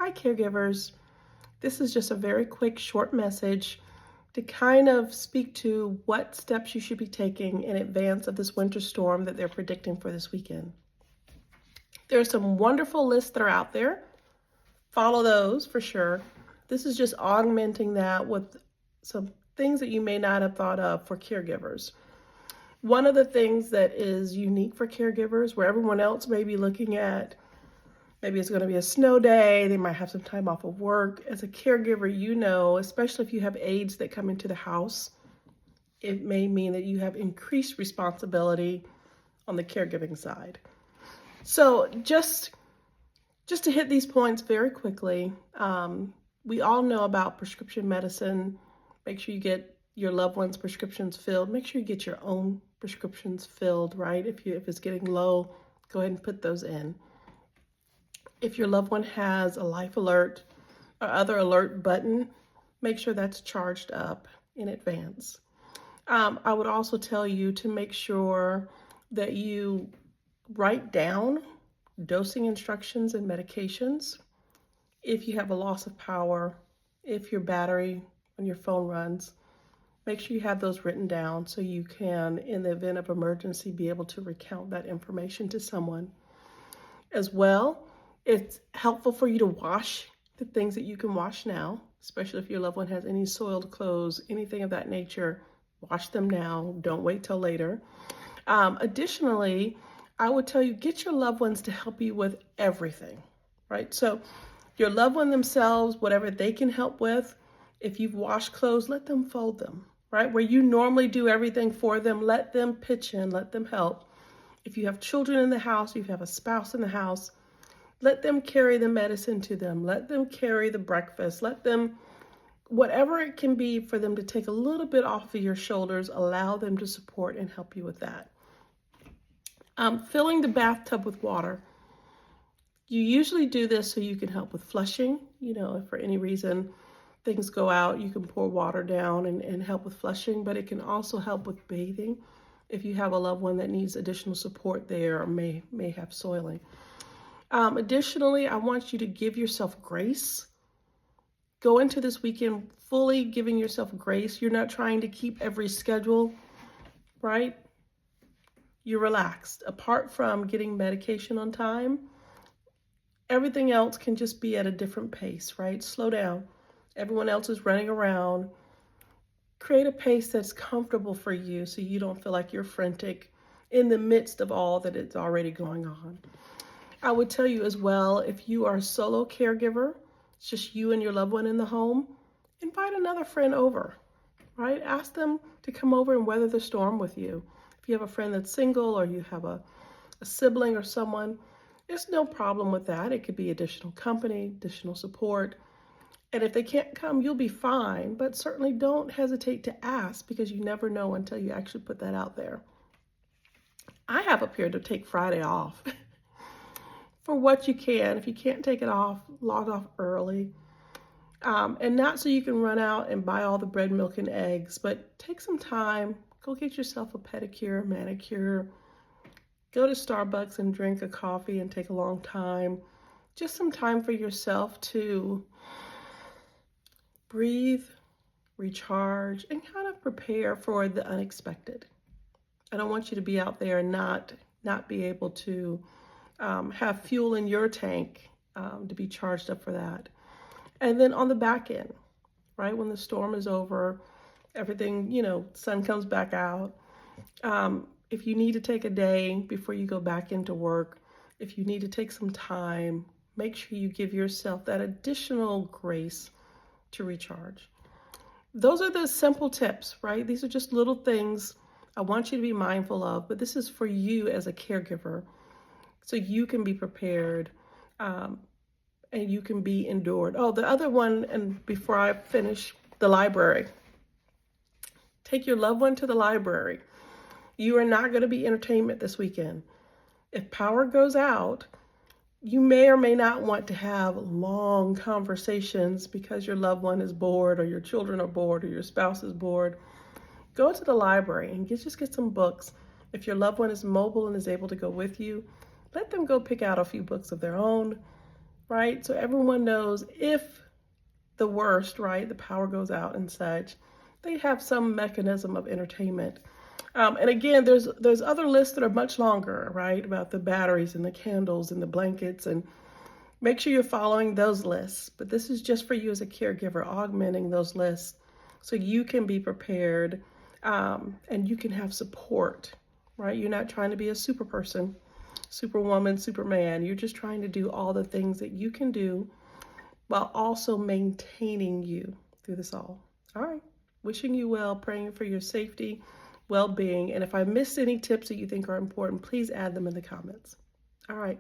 Hi, caregivers. This is just a very quick, short message to kind of speak to what steps you should be taking in advance of this winter storm that they're predicting for this weekend. There are some wonderful lists that are out there. Follow those for sure. This is just augmenting that with some things that you may not have thought of for caregivers. One of the things that is unique for caregivers, where everyone else may be looking at, maybe it's going to be a snow day, they might have some time off of work. As a caregiver, you know, especially if you have aides that come into the house, it may mean that you have increased responsibility on the caregiving side. So just to hit these points very quickly, we all know about prescription medicine. Make sure you get your loved one's prescriptions filled. Make sure you get your own prescriptions filled, right? If it's getting low, go ahead and put those in. If your loved one has a life alert or other alert button, make sure that's charged up in advance. I would also tell you to make sure that you write down dosing instructions and medications. If you have a loss of power, if your battery on your phone runs, make sure you have those written down so you can, in the event of emergency, be able to recount that information to someone. As well, it's helpful for you to wash the things that you can wash now, especially if your loved one has any soiled clothes, anything of that nature. Wash them now, don't wait till later. Additionally, I would tell you, get your loved ones to help you with everything, right? So your loved one themselves, whatever they can help with, if you've washed clothes, let them fold them, right? Where you normally do everything for them, let them pitch in, let them help. If you have children in the house, if you have a spouse in the house, let them carry the medicine to them. Let them carry the breakfast. Let them, whatever it can be for them to take a little bit off of your shoulders, allow them to support and help you with that. Filling the bathtub with water. You usually do this so you can help with flushing. You know, if for any reason things go out, you can pour water down and help with flushing, but it can also help with bathing if you have a loved one that needs additional support there or may have soiling. Additionally, I want you to give yourself grace. Go into this weekend fully giving yourself grace. You're not trying to keep every schedule, right? You're relaxed. Apart from getting medication on time, everything else can just be at a different pace, right? Slow down. Everyone else is running around. Create a pace that's comfortable for you so you don't feel like you're frantic in the midst of all that is already going on. I would tell you as well, if you are a solo caregiver, it's just you and your loved one in the home, invite another friend over, right? Ask them to come over and weather the storm with you. If you have a friend that's single or you have a sibling or someone, there's no problem with that. It could be additional company, additional support. And if they can't come, you'll be fine, but certainly don't hesitate to ask because you never know until you actually put that out there. I have up here to take Friday off for what you can. If you can't take it off, log off early. And not so you can run out and buy all the bread, milk, and eggs, but take some time, go get yourself a pedicure, manicure, go to Starbucks and drink a coffee and take a long time. Just some time for yourself to breathe, recharge, and kind of prepare for the unexpected. I don't want you to be out there and not be able to have fuel in your tank to be charged up for that. And then on the back end, right, when the storm is over, everything, you know, sun comes back out. If you need to take a day before you go back into work, if you need to take some time, make sure you give yourself that additional grace to recharge. Those are the simple tips, right? These are just little things I want you to be mindful of, but this is for you as a caregiver so you can be prepared and you can be endured. Oh, the other one, and before I finish, the library. Take your loved one to the library. You are not going to be entertainment this weekend. If power goes out, you may or may not want to have long conversations because your loved one is bored or your children are bored or your spouse is bored. Go to the library and just get some books. If your loved one is mobile and is able to go with you, let them go pick out a few books of their own, right? So everyone knows if the worst, right, the power goes out and such, they have some mechanism of entertainment. And again, there's other lists that are much longer, right, about the batteries and the candles and the blankets, and make sure you're following those lists. But this is just for you as a caregiver, augmenting those lists so you can be prepared, and you can have support, right? You're not trying to be a super person, superwoman, superman. You're just trying to do all the things that you can do while also maintaining you through this all. All right. Wishing you well, praying for your safety, well-being. And if I missed any tips that you think are important, please add them in the comments. All right.